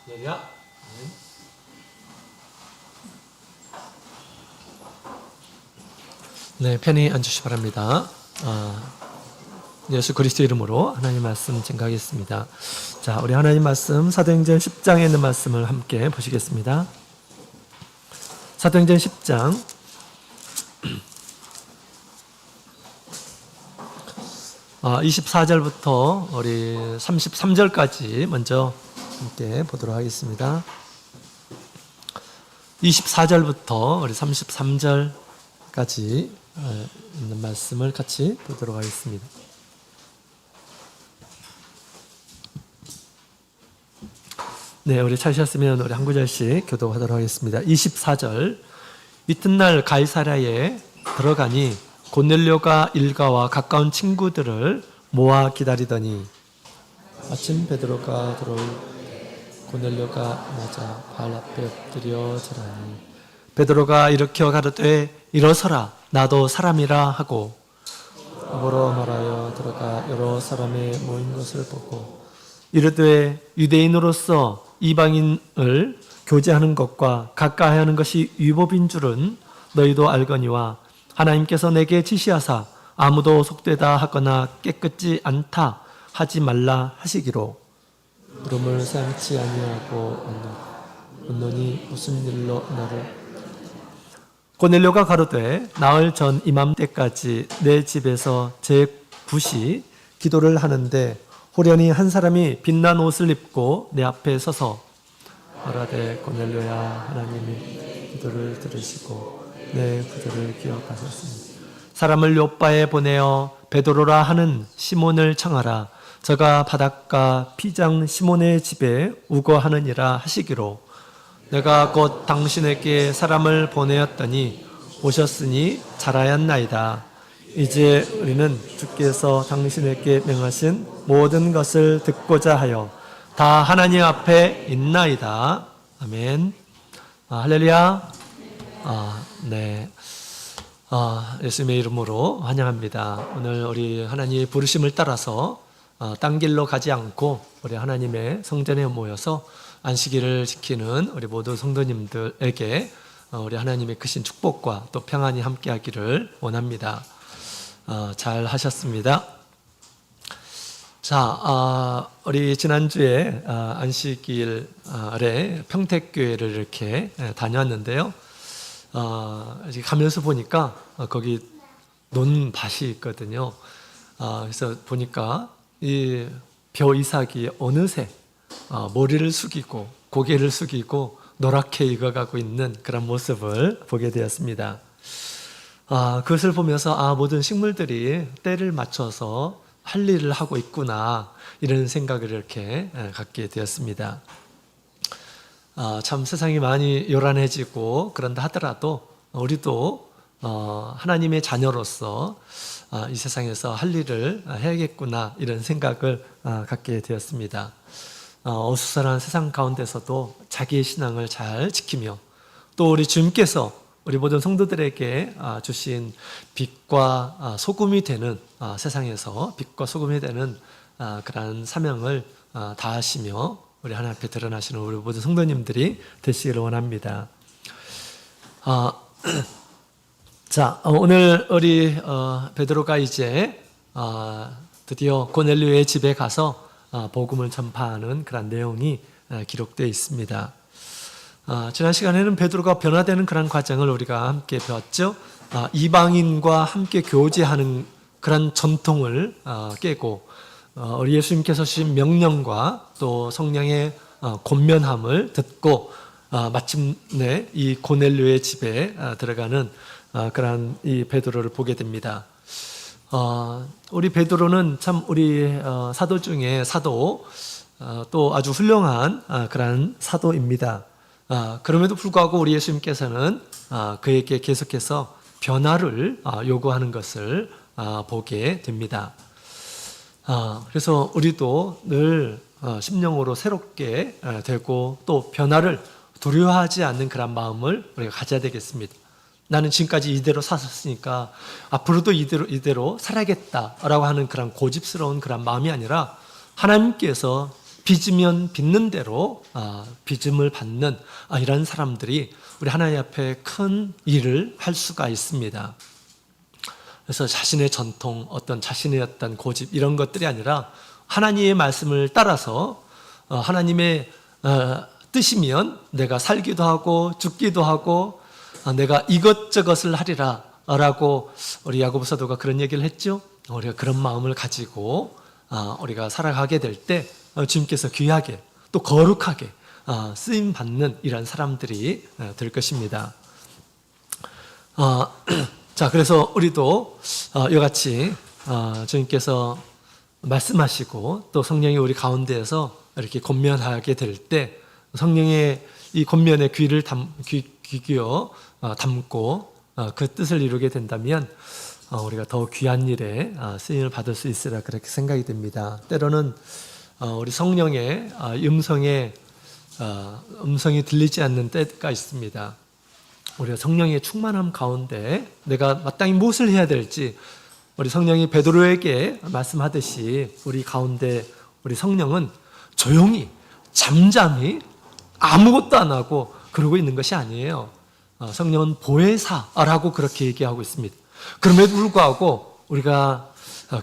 할렐루야. 네, 편히 앉으시기 바랍니다. 예수 그리스도 이름으로 하나님 말씀 증거하겠습니다. 자, 우리 하나님 말씀 사도행전 10장에 있는 말씀을 함께 보시겠습니다. 사도행전 10장 24절부터 우리 33절까지 먼저 함께 보도록 하겠습니다. 24절부터 우리 33절까지 있는 말씀을 같이 보도록 하겠습니다. 네, 우리 찾으셨으면 우리 한 구절씩 교독하도록 하겠습니다. 24절. 이튿날 가이사랴에 들어가니 고넬료가 일가와 가까운 친구들을 모아 기다리더니 아침 베드로가 들어올 고넬료가 맞아 발 앞에 엎드려 절하니 베드로가 일으켜 가르되 일어서라 나도 사람이라 하고 보러 말하여 들어가 여러 사람의 모인 것을 보고 이르되 유대인으로서 이방인을 교제하는 것과 가까이 하는 것이 율법인 줄은 너희도 알거니와 하나님께서 내게 지시하사 아무도 속되다 하거나 깨끗지 않다 하지 말라 하시기로 물음을 삼지 아니하고 언노니 무슨 일로 너를 고넬료가 가로되 나흘 전 이맘때까지 내 집에서 제 굿이 기도를 하는데 호련히 한 사람이 빛난 옷을 입고 내 앞에 서서 말하되 고넬료야 하나님이 기도를 들으시고 내 구절을 기억하셨습니다. 사람을 요바에 보내어 베드로라 하는 시몬을 청하라. 저가 바닷가 피장 시몬의 집에 우거하느니라 하시기로 내가 곧 당신에게 사람을 보내었더니 오셨으니 잘하였나이다. 이제 우리는 주께서 당신에게 명하신 모든 것을 듣고자 하여 다 하나님 앞에 있나이다. 아멘. 할렐루야. 네. 예수님의 이름으로 환영합니다. 오늘 우리 하나님의 부르심을 따라서 딴 길로 가지 않고 우리 하나님의 성전에 모여서 안식일을 지키는 우리 모든 성도님들에게 우리 하나님의 크신 축복과 또 평안이 함께하기를 원합니다. 잘 하셨습니다. 자, 우리 지난주에 안식일에 평택교회를 이렇게 다녀왔는데요. 이제 가면서 보니까 거기 논밭이 있거든요. 그래서 보니까 이 벼 이삭이 어느새 머리를 숙이고 고개를 숙이고 노랗게 익어가고 있는 그런 모습을 보게 되었습니다. 그것을 보면서 모든 식물들이 때를 맞춰서 할 일을 하고 있구나 이런 생각을 이렇게 갖게 되었습니다. 참 세상이 많이 요란해지고 그런다 하더라도 우리도 하나님의 자녀로서 이 세상에서 할 일을 해야겠구나 이런 생각을 갖게 되었습니다. 어수선한 세상 가운데서도 자기의 신앙을 잘 지키며 또 우리 주님께서 우리 모든 성도들에게 주신 빛과 소금이 되는 세상에서 빛과 소금이 되는 그러한 사명을 다하시며 우리 하나님 앞에 드러나시는 우리 모든 성도님들이 되시기를 원합니다. 자, 오늘 우리 베드로가 이제 드디어 고넬료의 집에 가서 복음을 전파하는 그런 내용이 기록되어 있습니다. 지난 시간에는 베드로가 변화되는 그런 과정을 우리가 함께 배웠죠. 이방인과 함께 교제하는 그런 전통을 깨고 우리 예수님께서 주신 명령과 또 성령의 권면함을 듣고 마침내 이 고넬료의 집에 들어가는 그런 이 베드로를 보게 됩니다. 우리 베드로는 참 우리 사도 중에 사도 또 아주 훌륭한 그런 사도입니다. 그럼에도 불구하고 우리 예수님께서는 그에게 계속해서 변화를 요구하는 것을 보게 됩니다. 그래서 우리도 늘 심령으로 새롭게 되고 또 변화를 두려워하지 않는 그런 마음을 우리가 가져야 되겠습니다. 나는 지금까지 이대로 살았으니까 앞으로도 이대로 살아야겠다라고 하는 그런 고집스러운 그런 마음이 아니라 하나님께서 빚으면 빚는 대로 빚음을 받는 이런 사람들이 우리 하나님 앞에 큰 일을 할 수가 있습니다. 그래서 자신의 전통, 어떤 자신의 어떤 고집 이런 것들이 아니라 하나님의 말씀을 따라서 하나님의 뜻이면 내가 살기도 하고 죽기도 하고 내가 이것저것을 하리라 라고 우리 야고보 사도가 그런 얘기를 했죠. 우리가 그런 마음을 가지고 우리가 살아가게 될 때 주님께서 귀하게 또 거룩하게 쓰임 받는 이런 사람들이 될 것입니다. 자, 그래서 우리도 이같이 주님께서 말씀하시고 또 성령이 우리 가운데에서 이렇게 권면하게 될 때 성령의 이 권면에 귀 기어 담고 그 뜻을 이루게 된다면 우리가 더 귀한 일에 쓰임을 받을 수 있으라 그렇게 생각이 됩니다. 때로는 우리 성령의 음성이 들리지 않는 때가 있습니다. 우리가 성령의 충만함 가운데 내가 마땅히 무엇을 해야 될지 우리 성령이 베드로에게 말씀하듯이 우리 가운데 우리 성령은 조용히 잠잠히 아무것도 안 하고 그러고 있는 것이 아니에요. 성령은 보혜사라고 그렇게 얘기하고 있습니다. 그럼에도 불구하고 우리가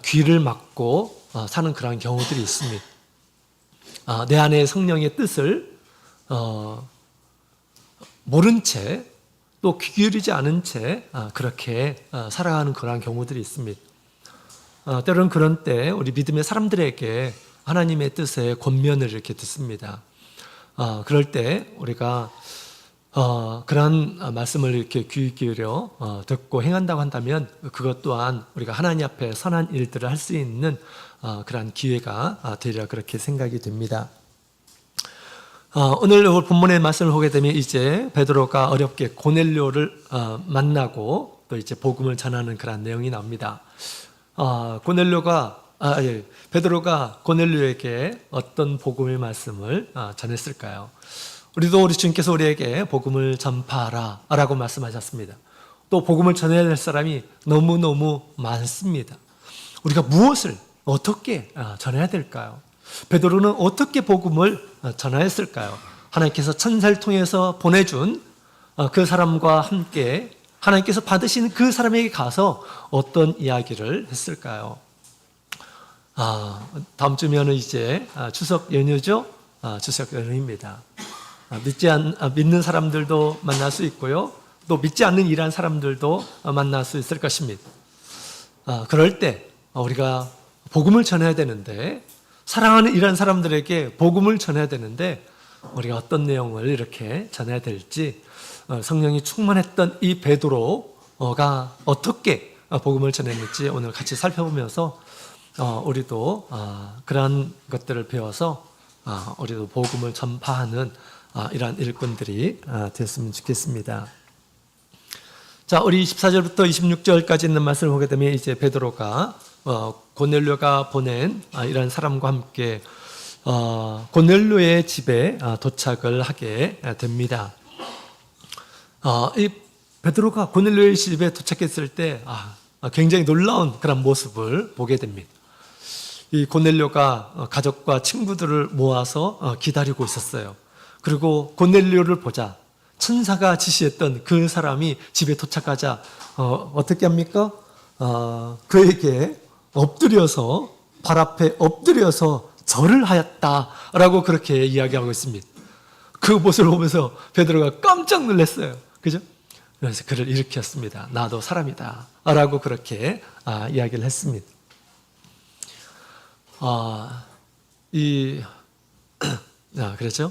귀를 막고 사는 그러한 경우들이 있습니다. 내 안에 성령의 뜻을 모른 채 또 귀 기울이지 않은 채 그렇게 살아가는 그러한 경우들이 있습니다. 때로는 그런 때 우리 믿음의 사람들에게 하나님의 뜻의 권면을 이렇게 듣습니다. 그럴 때 우리가 그러한 말씀을 이렇게 귀 기울여 듣고 행한다고 한다면 그것 또한 우리가 하나님 앞에 선한 일들을 할 수 있는 그러한 기회가 되리라 그렇게 생각이 됩니다. 오늘 본문의 말씀을 보게 되면 이제 베드로가 어렵게 고넬료를 만나고 또 이제 복음을 전하는 그런 내용이 나옵니다. 베드로가 고넬료에게 어떤 복음의 말씀을 전했을까요? 우리 주님께서 우리에게 복음을 전파하라 라고 말씀하셨습니다. 또 복음을 전해야 될 사람이 너무너무 많습니다. 우리가 무엇을 어떻게 전해야 될까요? 베드로는 어떻게 복음을 전하였을까요? 하나님께서 천사를 통해서 보내준 그 사람과 함께 하나님께서 받으신 그 사람에게 가서 어떤 이야기를 했을까요? 다음 주면은 이제 추석 연휴죠? 추석 연휴입니다. 믿는 사람들도 만날 수 있고요. 또 믿지 않는 이러한 사람들도 만날 수 있을 것입니다. 그럴 때 우리가 복음을 전해야 되는데 사랑하는 이런 사람들에게 복음을 전해야 되는데 우리가 어떤 내용을 이렇게 전해야 될지 성령이 충만했던 이 베드로가 어떻게 복음을 전했는지 오늘 같이 살펴보면서 우리도 그러한 것들을 배워서 우리도 복음을 전파하는 이러한 일꾼들이 됐으면 좋겠습니다. 자, 우리 24절부터 26절까지 있는 말씀을 보게 되면 이제 베드로가 고넬료가 보낸 이런 사람과 함께 고넬료의 집에 도착을 하게 됩니다. 이 베드로가 고넬료의 집에 도착했을 때 굉장히 놀라운 그런 모습을 보게 됩니다. 이 고넬료가 가족과 친구들을 모아서 기다리고 있었어요. 그리고 고넬료를 보자 천사가 지시했던 그 사람이 집에 도착하자 어떻게 합니까? 그에게 엎드려서 발 앞에 엎드려서 절을 하였다라고 그렇게 이야기하고 있습니다. 그 모습을 보면서 베드로가 깜짝 놀랐어요. 그죠? 그래서 그를 일으켰습니다. 나도 사람이다 라고 그렇게 이야기를 했습니다. 그렇죠?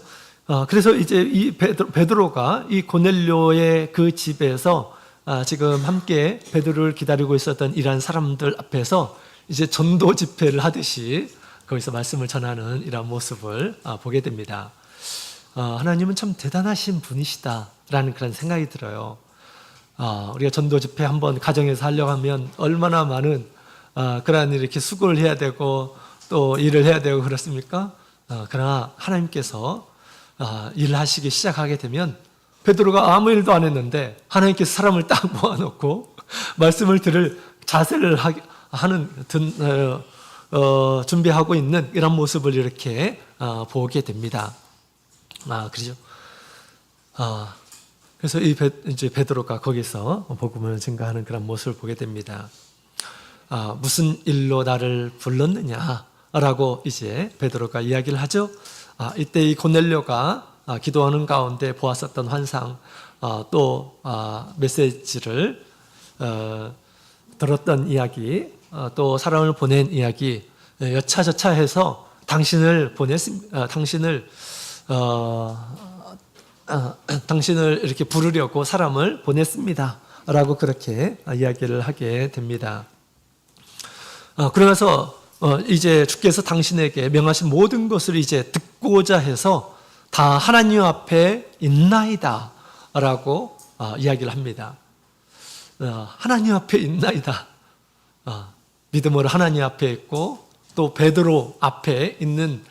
그래서 이제 이 베드로가 이 고넬료의 그 집에서 지금 함께 베드로를 기다리고 있었던 이러한 사람들 앞에서 이제 전도 집회를 하듯이 거기서 말씀을 전하는 이러한 모습을 보게 됩니다. 하나님은 참 대단하신 분이시다라는 그런 생각이 들어요. 우리가 전도 집회 한번 가정에서 하려고 하면 얼마나 많은 그러한 이렇게 수고를 해야 되고 또 일을 해야 되고 그렇습니까? 그러나 하나님께서 일을 하시기 시작하게 되면 베드로가 아무 일도 안 했는데 하나님께서 사람을 딱 모아놓고 말씀을 들을 자세를 준비하고 있는 이런 모습을 이렇게 보게 됩니다. 그렇죠. 그래서 이제 베드로가 거기서 복음을 증거하는 그런 모습을 보게 됩니다. 무슨 일로 나를 불렀느냐라고 이제 베드로가 이야기를 하죠. 이때 이 고넬료가 기도하는 가운데 보았었던 환상, 또 메시지를 들었던 이야기, 또 사람을 보낸 이야기, 여차저차해서 당신을 당신을 이렇게 부르려고 사람을 보냈습니다. 라고 그렇게 이야기를 하게 됩니다. 그러면서 이제 주께서 당신에게 명하신 모든 것을 이제 듣고자 해서 다 하나님 앞에 있나이다. 라고 이야기를 합니다. 하나님 앞에 있나이다. 믿음으로 하나님 앞에 있고 또 베드로 앞에 있는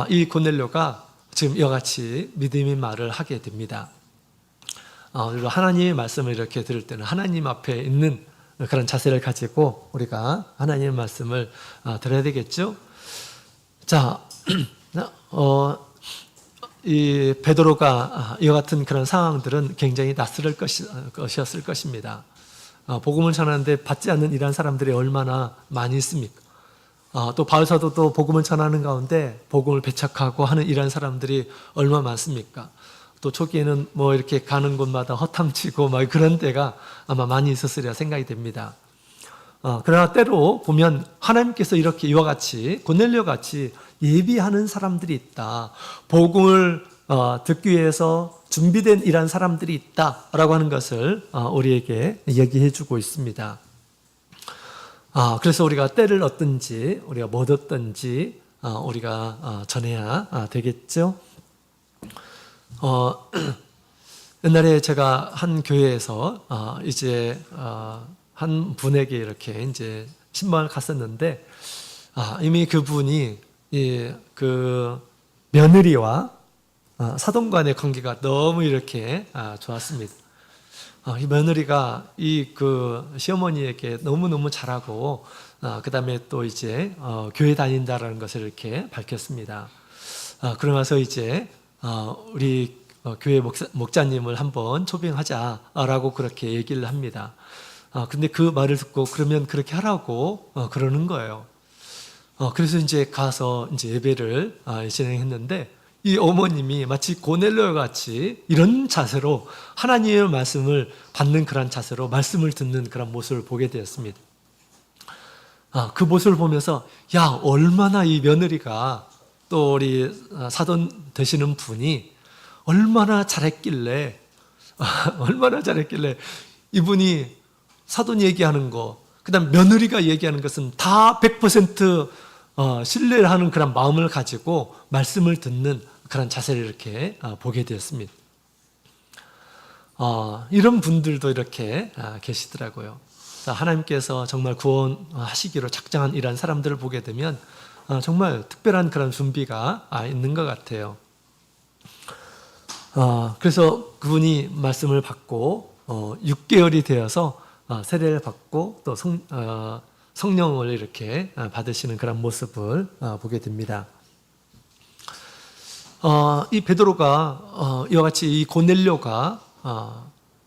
이 고넬료가 지금 이와 같이 믿음의 말을 하게 됩니다. 그리고 하나님의 말씀을 이렇게 들을 때는 하나님 앞에 있는 그런 자세를 가지고 우리가 하나님의 말씀을 들어야 되겠죠. 자, 이 베드로가 이와 같은 그런 상황들은 굉장히 낯설 것이었을 것입니다. 복음을 전하는데 받지 않는 이러한 사람들이 얼마나 많이 있습니까? 또 바울 사도도 복음을 전하는 가운데 복음을 배척하고 하는 이러한 사람들이 얼마나 많습니까? 또 초기에는 뭐 이렇게 가는 곳마다 허탕치고 막 그런 때가 아마 많이 있었으리라 생각이 됩니다. 그러나 때로 보면 하나님께서 이렇게 이와 같이 고넬료 같이 예비하는 사람들이 있다. 복음을 듣기 위해서 준비된 이러한 사람들이 있다라고 하는 것을 우리에게 얘기해 주고 있습니다. 그래서 우리가 때를 얻든지 우리가 못 얻든지 우리가 전해야 되겠죠. 옛날에 제가 한 교회에서 이제 한 분에게 이렇게 이제 신방을 갔었는데 이미 그분이 그 며느리와 사돈 간의 관계가 너무 이렇게 좋았습니다. 이 며느리가 그 시어머니에게 너무너무 잘하고 그 다음에 또 이제 교회 다닌다라는 것을 이렇게 밝혔습니다. 그러면서 이제 우리 교회 목자님을 한번 초빙하자라고 그렇게 얘기를 합니다. 근데 그 말을 듣고 그러면 그렇게 하라고 그러는 거예요. 그래서 이제 가서 이제 예배를 진행했는데 이 어머님이 마치 고넬료 같이 이런 자세로 하나님의 말씀을 받는 그런 자세로 말씀을 듣는 그런 모습을 보게 되었습니다. 그 모습을 보면서 얼마나 이 며느리가 또 우리 사돈 되시는 분이 얼마나 잘했길래 이분이 사돈 얘기하는 거, 그 다음 며느리가 얘기하는 것은 다 100% 신뢰를 하는 그런 마음을 가지고 말씀을 듣는 그런 자세를 이렇게 보게 되었습니다. 이런 분들도 이렇게 계시더라고요. 하나님께서 정말 구원하시기로 작정한 이런 사람들을 보게 되면 정말 특별한 그런 준비가 있는 것 같아요. 그래서 그분이 말씀을 받고 6개월이 되어서 세례를 받고 또 성령을 이렇게 받으시는 그런 모습을 보게 됩니다. 이 베드로가 이와 같이 이 고넬료가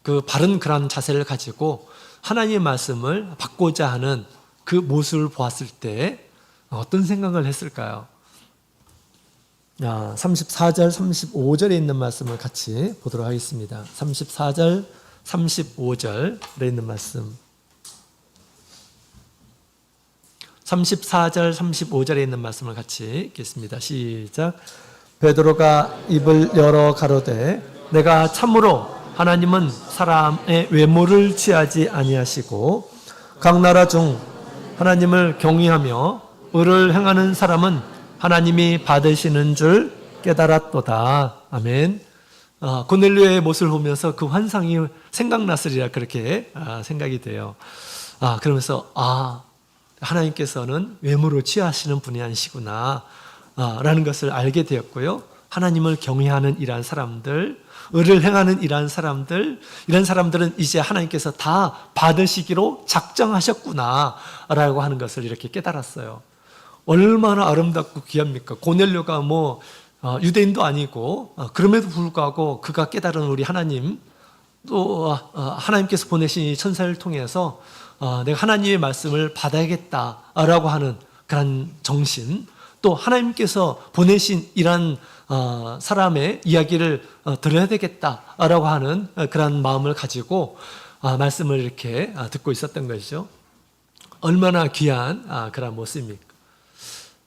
그 바른 그런 자세를 가지고 하나님의 말씀을 받고자 하는 그 모습을 보았을 때 어떤 생각을 했을까요? 34절, 35절에 있는 말씀을 같이 보도록 하겠습니다. 34절, 35절에 있는 말씀. 34절, 35절에 있는 말씀을 같이 읽겠습니다. 시작. 베드로가 입을 열어 가로되 내가 참으로 하나님은 사람의 외모를 취하지 아니하시고 각 나라 중 하나님을 경외하며 의를 행하는 사람은 하나님이 받으시는 줄 깨달았도다. 아멘. 고넬료의 모습을 보면서 그 환상이 생각났으리라 그렇게 생각이 돼요. 그러면서 하나님께서는 외모로 취하시는 분이 아니시구나 라는 것을 알게 되었고요. 하나님을 경외하는 이러한 사람들, 의를 행하는 이러한 사람들, 이런 사람들은 이제 하나님께서 다 받으시기로 작정하셨구나 라고 하는 것을 이렇게 깨달았어요. 얼마나 아름답고 귀합니까? 고넬료가 뭐 유대인도 아니고 그럼에도 불구하고 그가 깨달은 우리 하나님, 또 하나님께서 보내신 이 천사를 통해서 내가 하나님의 말씀을 받아야겠다라고 하는 그런 정신, 또 하나님께서 보내신 이런 사람의 이야기를 들어야 되겠다라고 하는 그런 마음을 가지고 말씀을 이렇게 듣고 있었던 것이죠. 얼마나 귀한 그런 모습입니까?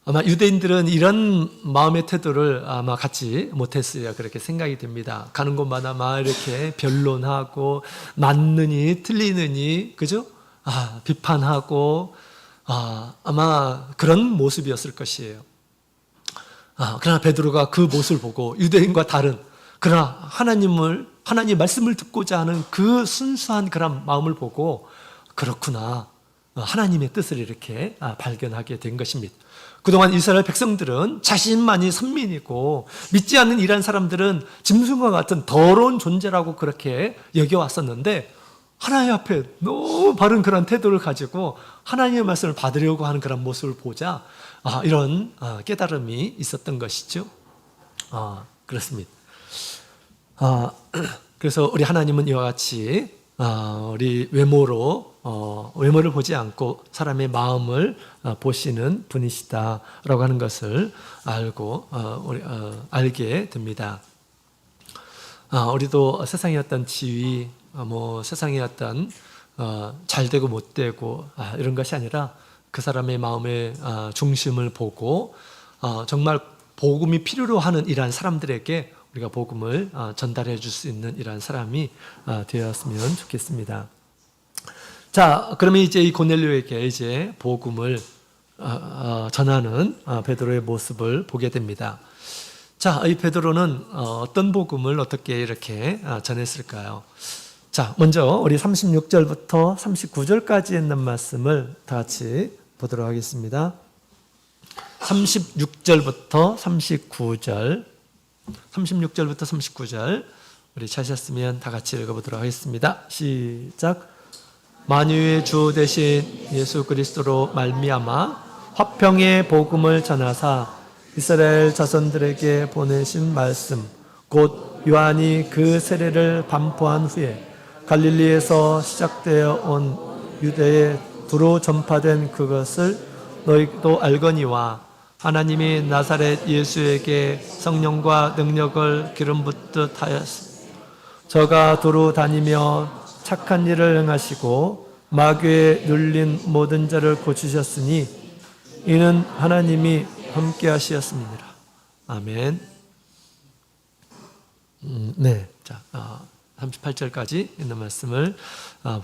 아마 유대인들은 이런 마음의 태도를 아마 갖지 못했으리라 그렇게 생각이 됩니다. 가는 곳마다 막 이렇게 변론하고 맞느니 틀리느니, 그죠? 비판하고 아마 그런 모습이었을 것이에요. 그러나 베드로가 그 모습을 보고 유대인과 다른, 그러나 하나님 말씀을 듣고자 하는 그 순수한 그런 마음을 보고 그렇구나, 하나님의 뜻을 이렇게 발견하게 된 것입니다. 그동안 이스라엘 백성들은 자신만이 선민이고 믿지 않는 이란 사람들은 짐승과 같은 더러운 존재라고 그렇게 여겨왔었는데, 하나님 앞에 너무 바른 그런 태도를 가지고 하나님의 말씀을 받으려고 하는 그런 모습을 보자 이런 깨달음이 있었던 것이죠. 그렇습니다. 그래서 우리 하나님은 이와 같이 우리 외모를 보지 않고 사람의 마음을 보시는 분이시다라고 하는 것을 알게 됩니다. 우리도 세상의 어떤 지위, 세상의 어떤 잘되고 못되고 이런 것이 아니라 그 사람의 마음의 중심을 보고 정말 복음이 필요로 하는 이러한 사람들에게 우리가 복음을 전달해 줄 수 있는 이러한 사람이 되었으면 좋겠습니다. 자, 그러면 이제 이 고넬료에게 이제 복음을 전하는 베드로의 모습을 보게 됩니다. 자, 이 베드로는 어떤 복음을 어떻게 이렇게 전했을까요? 자, 먼저 우리 36절부터 39절까지 있는 말씀을 다 같이 보도록 하겠습니다. 36절부터 39절, 36절부터 39절 우리 찾으셨으면 다 같이 읽어보도록 하겠습니다. 시작. 만유의 주 되신 예수 그리스도로 말미암아 화평의 복음을 전하사 이스라엘 자손들에게 보내신 말씀 곧 요한이 그 세례를 반포한 후에 갈릴리에서 시작되어 온 유대에 두루 전파된 그것을 너희도 알거니와 하나님이 나사렛 예수에게 성령과 능력을 기름 붓듯 하였으니 저가 두루 다니며 착한 일을 행하시고 마귀에 눌린 모든 자를 고치셨으니 이는 하나님이 함께 하시었습니다. 아멘. 네, 자 38절까지 있는 말씀을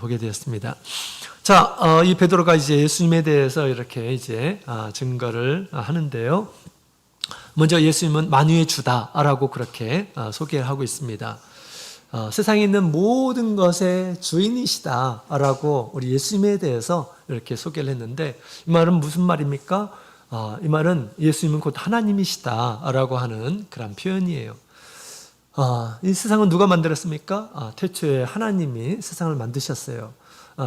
보게 되었습니다. 자, 이 베드로가 이제 예수님에 대해서 이렇게 이제 증거를 하는데요. 먼저 예수님은 만유의 주다라고 그렇게 소개를 하고 있습니다. 세상에 있는 모든 것의 주인이시다라고 우리 예수님에 대해서 이렇게 소개를 했는데, 이 말은 무슨 말입니까? 이 말은 예수님은 곧 하나님이시다라고 하는 그런 표현이에요. 이 세상은 누가 만들었습니까? 태초에 하나님이 세상을 만드셨어요.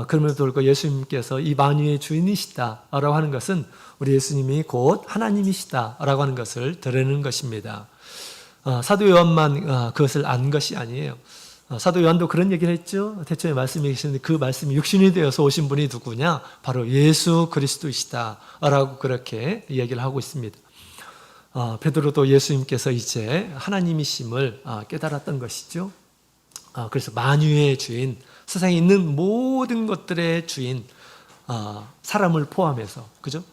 그럼에도 불구하고 예수님께서 이 만유의 주인이시다라고 하는 것은 우리 예수님이 곧 하나님이시다라고 하는 것을 드러내는 것입니다. 사도 요한만 그것을 안 것이 아니에요. 사도 요한도 그런 얘기를 했죠. 태초에 말씀이 계시는데 그 말씀이 육신이 되어서 오신 분이 누구냐? 바로 예수 그리스도이시다라고 그렇게 이야기를 하고 있습니다. 베드로도 예수님께서 이제 하나님이심을 깨달았던 것이죠. 그래서 만유의 주인, 세상에 있는 모든 것들의 주인, 사람을 포함해서, 그죠?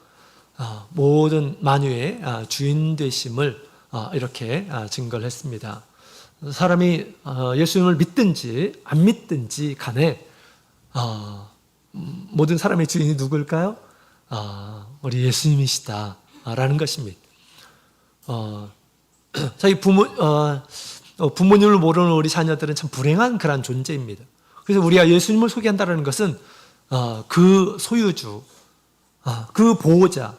모든 만유의 주인 되심을 이렇게 증거를 했습니다. 사람이 예수님을 믿든지 안 믿든지 간에 모든 사람의 주인이 누굴까요? 우리 예수님이시다라는 것입니다. 자기 부모님을 모르는 우리 자녀들은 참 불행한 그런 존재입니다. 그래서 우리가 예수님을 소개한다는 것은 그 소유주, 그 보호자,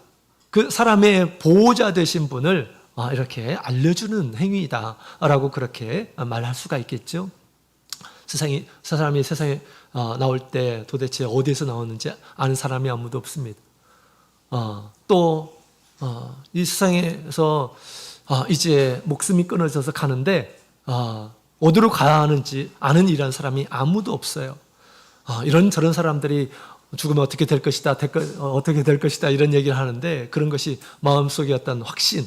그 사람의 보호자 되신 분을 이렇게 알려주는 행위다라고 그렇게 말할 수가 있겠죠. 사람이 세상에 나올 때 도대체 어디에서 나오는지 아는 사람이 아무도 없습니다. 또 이 세상에서 이제 목숨이 끊어져서 가는데 어디로 가야 하는지 아는 이란 사람이 아무도 없어요. 이런저런 사람들이 죽으면 어떻게 될 것이다, 어떻게 될 것이다 이런 얘기를 하는데 그런 것이 마음속에 어떤 확신,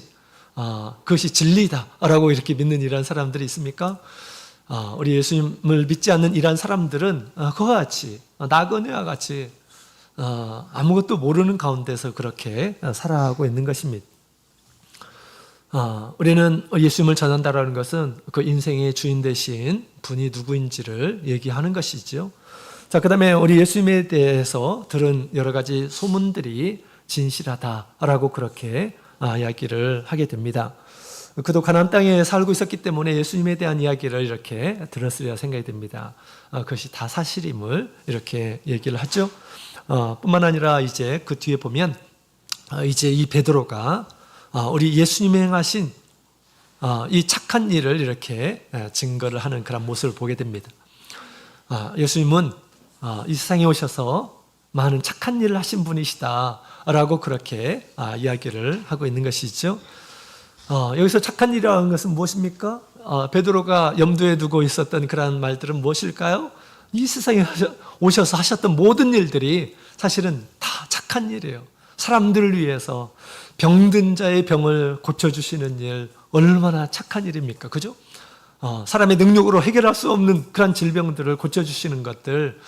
그것이 진리다라고 이렇게 믿는 이란 사람들이 있습니까? 우리 예수님을 믿지 않는 이란 사람들은 그와 같이 나그네와 같이 아무것도 모르는 가운데서 그렇게 살아가고 있는 것입니다. 우리는 예수님을 전한다라는 것은 그 인생의 주인 되신 분이 누구인지를 얘기하는 것이죠. 자, 그 다음에 우리 예수님에 대해서 들은 여러 가지 소문들이 진실하다라고 그렇게 이야기를 하게 됩니다. 그도 가나안 땅에 살고 있었기 때문에 예수님에 대한 이야기를 이렇게 들었으리라 생각이 됩니다. 그것이 다 사실임을 이렇게 얘기를 하죠. 뿐만 아니라 이제 그 뒤에 보면 이제 이 베드로가 우리 예수님이 행하신 이 착한 일을 이렇게 증거를 하는 그런 모습을 보게 됩니다. 예수님은 이 세상에 오셔서 많은 착한 일을 하신 분이시다라고 그렇게 이야기를 하고 있는 것이죠. 여기서 착한 일이라는 것은 무엇입니까? 베드로가 염두에 두고 있었던 그런 말들은 무엇일까요? 이 세상에 오셔서 하셨던 모든 일들이 사실은 다 착한 일이에요. 사람들을 위해서 병든 자의 병을 고쳐주시는 일, 얼마나 착한 일입니까? 그죠? 사람의 능력으로 해결할 수 없는 그런 질병들을 고쳐주시는 것들,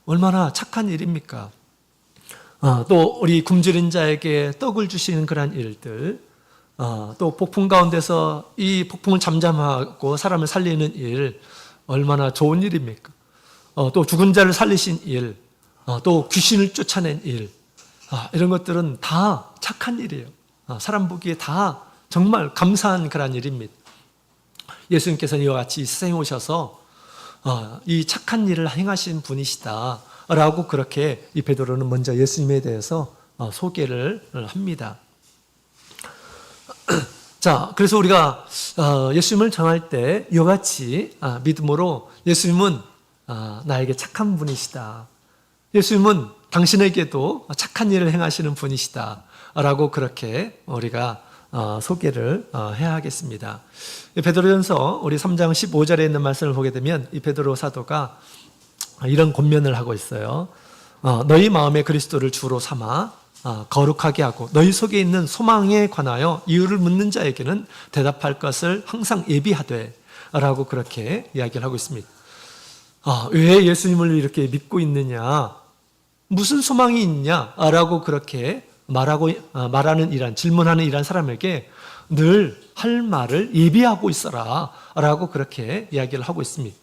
얼마나 착한 일입니까? 또 우리 굶주린 자에게 떡을 주시는 그런 일들, 또 폭풍 가운데서 이 폭풍을 잠잠하고 사람을 살리는 일, 얼마나 좋은 일입니까? 또 죽은 자를 살리신 일, 또 귀신을 쫓아낸 일, 이런 것들은 다 착한 일이에요. 사람 보기에 다 정말 감사한 그런 일입니다. 예수님께서는 이와 같이 이 세상에 오셔서 이 착한 일을 행하신 분이시다 라고 그렇게 이 베드로는 먼저 예수님에 대해서 소개를 합니다. 자, 그래서 우리가 예수님을 정할 때 이와 같이 믿음으로 예수님은 나에게 착한 분이시다, 예수님은 당신에게도 착한 일을 행하시는 분이시다 라고 그렇게 우리가 소개를 해야 하겠습니다. 베드로전서 우리 3장 15절에 있는 말씀을 보게 되면 이 베드로 사도가 이런 권면을 하고 있어요. 너희 마음에 그리스도를 주로 삼아 거룩하게 하고 너희 속에 있는 소망에 관하여 이유를 묻는 자에게는 대답할 것을 항상 예비하되 라고 그렇게 이야기를 하고 있습니다. 왜 예수님을 이렇게 믿고 있느냐, 무슨 소망이 있냐 라고 그렇게 말하는 이란, 질문하는 이란 사람에게 늘 할 말을 예비하고 있어라 라고 그렇게 이야기를 하고 있습니다.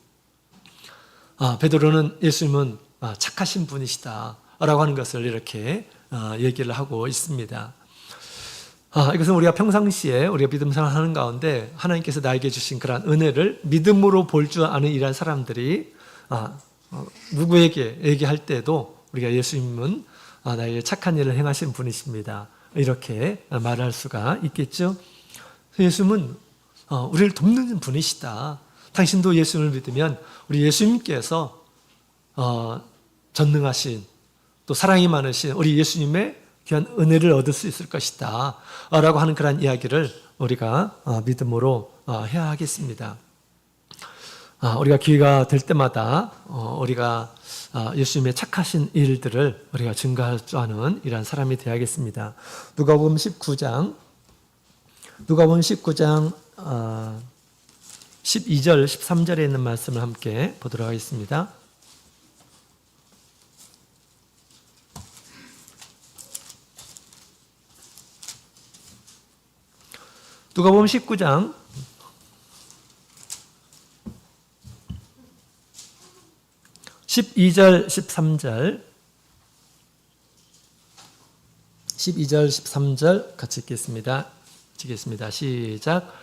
베드로는 예수님은 착하신 분이시다 라고 하는 것을 이렇게 얘기를 하고 있습니다. 이것은 우리가 평상시에 우리가 믿음 생활하는 가운데 하나님께서 나에게 주신 그런 은혜를 믿음으로 볼 줄 아는 이런 사람들이 누구에게 얘기할 때도 우리가 예수님은 나에게 착한 일을 행하신 분이십니다, 이렇게 말할 수가 있겠죠. 예수님은 우리를 돕는 분이시다. 당신도 예수님을 믿으면 우리 예수님께서 전능하신 또 사랑이 많으신 우리 예수님의 귀한 은혜를 얻을 수 있을 것이다 라고 하는 그런 이야기를 우리가 믿음으로 해야 하겠습니다. 우리가 기회가 될 때마다 우리가 예수님의 착하신 일들을 우리가 증거할 줄 아는 이러한 사람이 되어야겠습니다. 누가복음 19장 12절 13절에 있는 말씀을 함께 보도록 하겠습니다. 누가복음 19장 12절 13절 12절 13절 같이 읽겠습니다. 시작.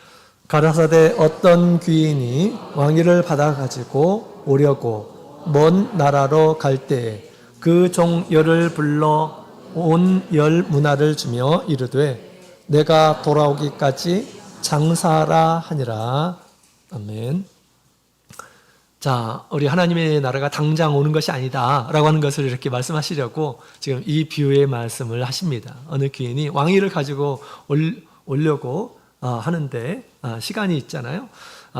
가라사대 어떤 귀인이 왕위를 받아 가지고 오려고 먼 나라로 갈 때에 그 종 열을 불러 온 열 문화를 주며 이르되 내가 돌아오기까지 장사하라 하니라. 아멘. 자, 우리 하나님의 나라가 당장 오는 것이 아니다라고 하는 것을 이렇게 말씀하시려고 지금 이 비유의 말씀을 하십니다. 어느 귀인이 왕위를 가지고 오려고 하는데 시간이 있잖아요.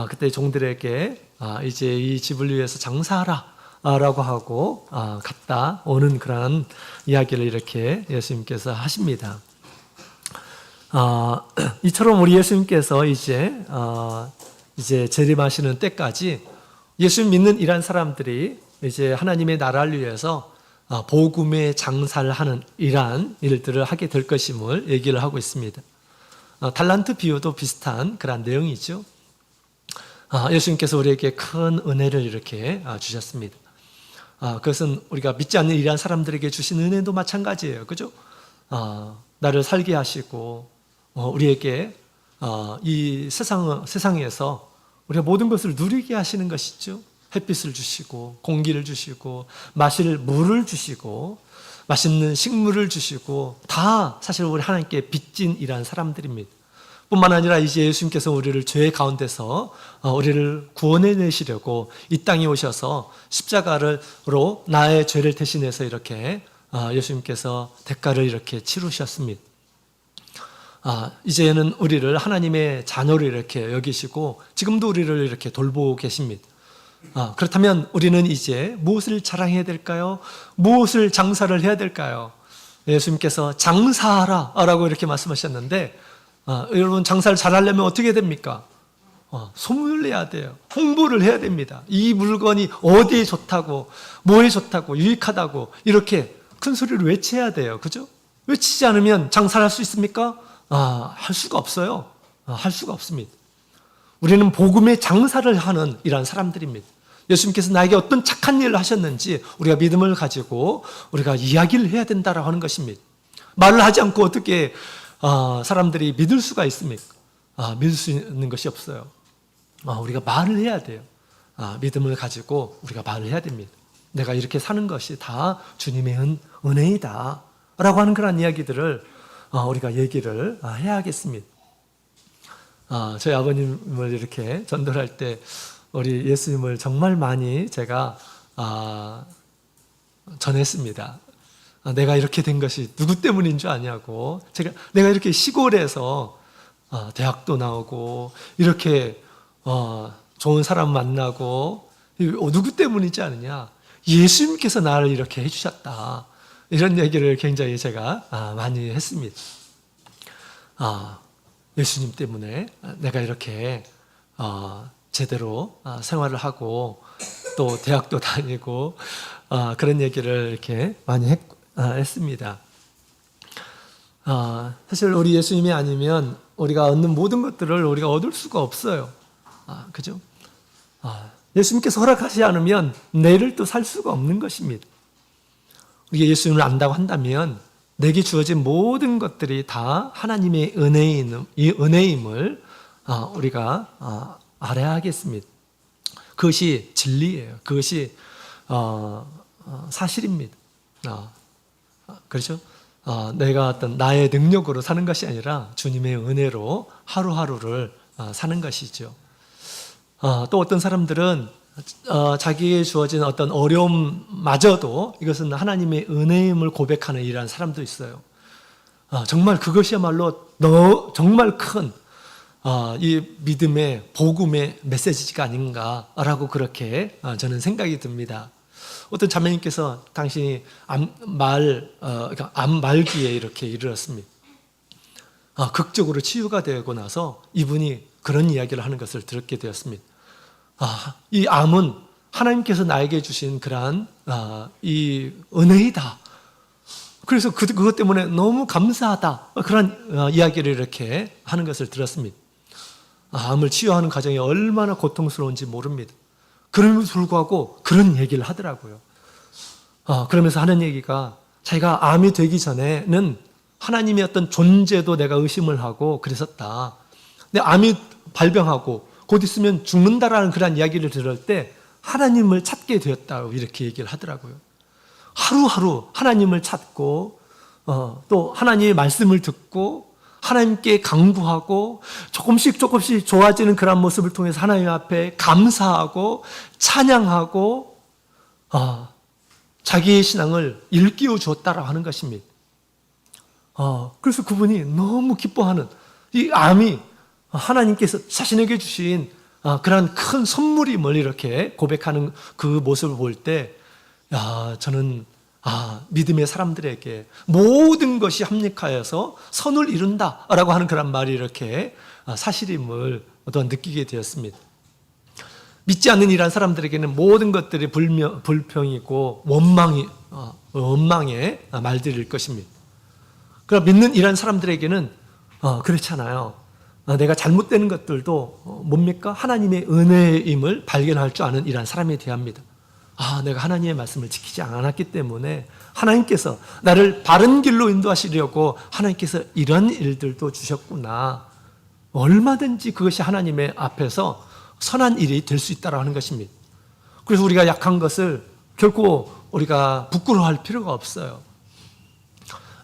그때 종들에게 이제 이 집을 위해서 장사하라 라고 하고 갔다 오는 그러한 이야기를 이렇게 예수님께서 하십니다. 이처럼 우리 예수님께서 이제 재림하시는 때까지 예수 믿는 이란 사람들이 이제 하나님의 나라를 위해서 복음의 장사를 하는 이러한 일들을 하게 될 것임을 얘기를 하고 있습니다. 달란트 비유도 비슷한 그런 내용이죠. 예수님께서 우리에게 큰 은혜를 이렇게 주셨습니다. 그것은 우리가 믿지 않는 이러한 사람들에게 주신 은혜도 마찬가지예요. 그죠? 나를 살게 하시고 우리에게 이 세상에서 우리가 모든 것을 누리게 하시는 것이죠. 햇빛을 주시고 공기를 주시고 마실 물을 주시고 맛있는 식물을 주시고 다 사실 우리 하나님께 빚진 이러한 사람들입니다. 뿐만 아니라 이제 예수님께서 우리를 죄 가운데서 우리를 구원해 내시려고 이 땅에 오셔서 십자가로 나의 죄를 대신해서 이렇게 예수님께서 대가를 이렇게 치르셨습니다. 이제는 우리를 하나님의 자녀로 이렇게 여기시고 지금도 우리를 이렇게 돌보고 계십니다. 그렇다면 우리는 이제 무엇을 자랑해야 될까요? 무엇을 장사를 해야 될까요? 예수님께서 장사하라 라고 이렇게 말씀하셨는데 여러분 장사를 잘하려면 어떻게 됩니까? 소문을 내야 돼요. 홍보를 해야 됩니다. 이 물건이 어디에 좋다고 뭐에 좋다고 유익하다고 이렇게 큰 소리를 외쳐야 돼요. 그죠? 외치지 않으면 장사를 할 수 있습니까? 할 수가 없어요. 할 수가 없습니다. 우리는 복음의 장사를 하는 이러한 사람들입니다. 예수님께서 나에게 어떤 착한 일을 하셨는지 우리가 믿음을 가지고 우리가 이야기를 해야 된다라고 하는 것입니다. 말을 하지 않고 어떻게 사람들이 믿을 수가 있습니까? 믿을 수 있는 것이 없어요. 우리가 말을 해야 돼요. 믿음을 가지고 우리가 말을 해야 됩니다. 내가 이렇게 사는 것이 다 주님의 은혜이다 라고 하는 그런 이야기들을 우리가 얘기를 해야 하겠습니다. 저희 아버님을 이렇게 전도할 때 우리 예수님을 정말 많이 제가 전했습니다. 내가 이렇게 된 것이 누구 때문인 줄 아냐고. 내가 이렇게 시골에서 대학도 나오고 이렇게 좋은 사람 만나고 누구 때문이지 않느냐. 예수님께서 나를 이렇게 해주셨다. 이런 얘기를 굉장히 제가 많이 했습니다. 예수님 때문에 내가 이렇게 제대로 생활을 하고 또 대학도 다니고 그런 얘기를 이렇게 많이 했습니다. 사실 우리 예수님이 아니면 우리가 얻는 모든 것들을 우리가 얻을 수가 없어요. 그죠? 예수님께서 허락하지 않으면 내를 또 살 수가 없는 것입니다. 우리가 예수님을 안다고 한다면 내게 주어진 모든 것들이 다 하나님의 은혜임을 우리가 알아야 하겠습니다. 그것이 진리예요. 그것이 사실입니다. 그렇죠? 내가 어떤 나의 능력으로 사는 것이 아니라 주님의 은혜로 하루하루를 사는 것이죠. 또 어떤 사람들은 자기에게 주어진 어떤 어려움마저도 이것은 하나님의 은혜임을 고백하는 이러한 사람도 있어요. 정말 그것이야말로 정말 큰 이 믿음의 복음의 메시지가 아닌가라고 그렇게 저는 생각이 듭니다. 어떤 자매님께서 당신이 암 말기에 이렇게 이르렀습니다. 극적으로 치유가 되고 나서 이분이 그런 이야기를 하는 것을 듣게 되었습니다. 이 암은 하나님께서 나에게 주신 그러한 이 은혜이다. 그래서 그것 때문에 너무 감사하다. 그런 이야기를 이렇게 하는 것을 들었습니다. 암을 치유하는 과정이 얼마나 고통스러운지 모릅니다. 그럼에도 불구하고 그런 얘기를 하더라고요. 그러면서 하는 얘기가 자기가 암이 되기 전에는 하나님의 어떤 존재도 내가 의심을 하고 그랬었다. 근데 암이 발병하고 곧 있으면 죽는다라는 그런 이야기를 들을 때 하나님을 찾게 되었다고 이렇게 얘기를 하더라고요. 하루하루 하나님을 찾고 또 하나님의 말씀을 듣고 하나님께 간구하고 조금씩 조금씩 좋아지는 그런 모습을 통해서 하나님 앞에 감사하고 찬양하고 자기의 신앙을 일깨워 주었다라고 하는 것입니다. 그래서 그분이 너무 기뻐하는 이 암이 하나님께서 자신에게 주신 그런 큰 선물임을 이렇게 고백하는 그 모습을 볼 때, 저는 믿음의 사람들에게 모든 것이 합력하여서 선을 이룬다라고 하는 그런 말이 이렇게 사실임을 또한 느끼게 되었습니다. 믿지 않는 이러한 사람들에게는 모든 것들이 불평이고 원망의 말들일 것입니다. 그러나 믿는 이러한 사람들에게는 그렇잖아요. 내가 잘못되는 것들도 뭡니까? 하나님의 은혜임을 발견할 줄 아는 이러한 사람에 대합니다. 내가 하나님의 말씀을 지키지 않았기 때문에 하나님께서 나를 바른 길로 인도하시려고 하나님께서 이런 일들도 주셨구나. 얼마든지 그것이 하나님의 앞에서 선한 일이 될 수 있다고 하는 것입니다. 그래서 우리가 약한 것을 결코 우리가 부끄러워할 필요가 없어요.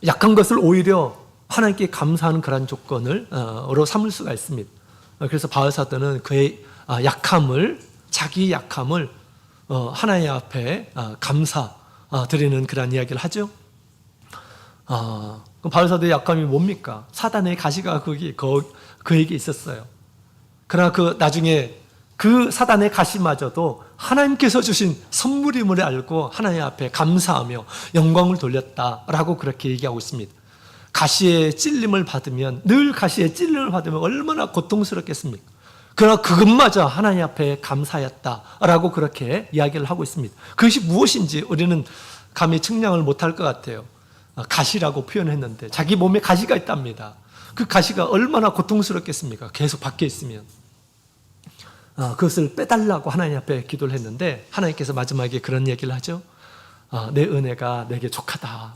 약한 것을 오히려 하나님께 감사하는 그런 조건으로 삼을 수가 있습니다. 그래서 바울 사도는 그의 자기 약함을 하나님 앞에 감사 드리는 그런 이야기를 하죠. 바울 사도의 약함이 뭡니까? 사단의 가시가 그에게 있었어요. 그러나 나중에 그 사단의 가시마저도 하나님께서 주신 선물임을 알고 하나님 앞에 감사하며 영광을 돌렸다라고 그렇게 얘기하고 있습니다. 가시의 찔림을 받으면 얼마나 고통스럽겠습니까? 그러나 그것마저 하나님 앞에 감사였다라고 그렇게 이야기를 하고 있습니다. 그것이 무엇인지 우리는 감히 측량을 못할 것 같아요. 가시라고 표현했는데 자기 몸에 가시가 있답니다. 그 가시가 얼마나 고통스럽겠습니까? 계속 박혀 있으면. 그것을 빼달라고 하나님 앞에 기도를 했는데 하나님께서 마지막에 그런 얘기를 하죠. 내 은혜가 내게 족하다.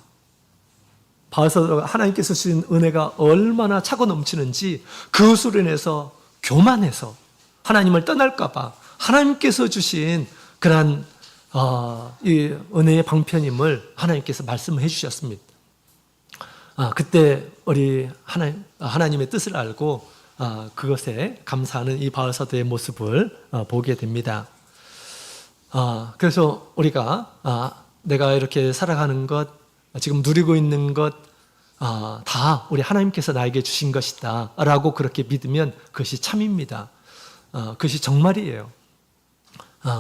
바울사도가 하나님께서 주신 은혜가 얼마나 차고 넘치는지 그것으로 인해서 교만해서 하나님을 떠날까 봐 하나님께서 주신 그러한 이 은혜의 방편임을 하나님께서 말씀해 주셨습니다. 그때 우리 하나님의 뜻을 알고 그것에 감사하는 이 바울사도의 모습을 보게 됩니다. 그래서 우리가 내가 이렇게 살아가는 것, 지금 누리고 있는 것 다 우리 하나님께서 나에게 주신 것이다 라고 그렇게 믿으면 그것이 참입니다. 그것이 정말이에요.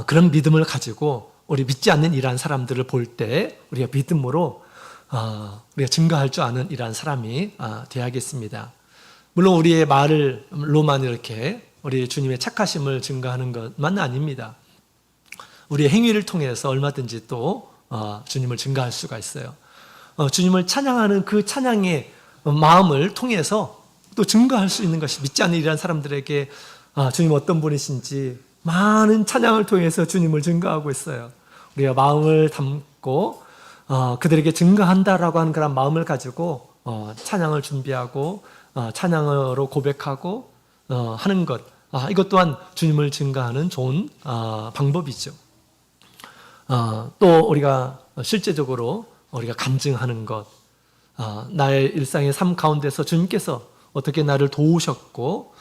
그런 믿음을 가지고 우리 믿지 않는 이러한 사람들을 볼 때 우리가 믿음으로 우리가 증거할 줄 아는 이러한 사람이 되어야겠습니다. 물론 우리의 말로만 이렇게 우리 주님의 착하심을 증거하는 것만 아닙니다. 우리의 행위를 통해서 얼마든지 또 주님을 증거할 수가 있어요. 주님을 찬양하는 그 찬양의 마음을 통해서 또 증거할 수 있는 것이 믿지 않는 이러한 사람들에게 주님 어떤 분이신지 많은 찬양을 통해서 주님을 증거하고 있어요. 우리가 마음을 담고 그들에게 증거한다라고 하는 그런 마음을 가지고 찬양을 준비하고 찬양으로 고백하고 하는 것, 이것 또한 주님을 증거하는 좋은 방법이죠. 또 우리가 실제적으로 우리가 간증하는 것, 나의 일상의 삶 가운데서 주님께서 어떻게 나를 도우셨고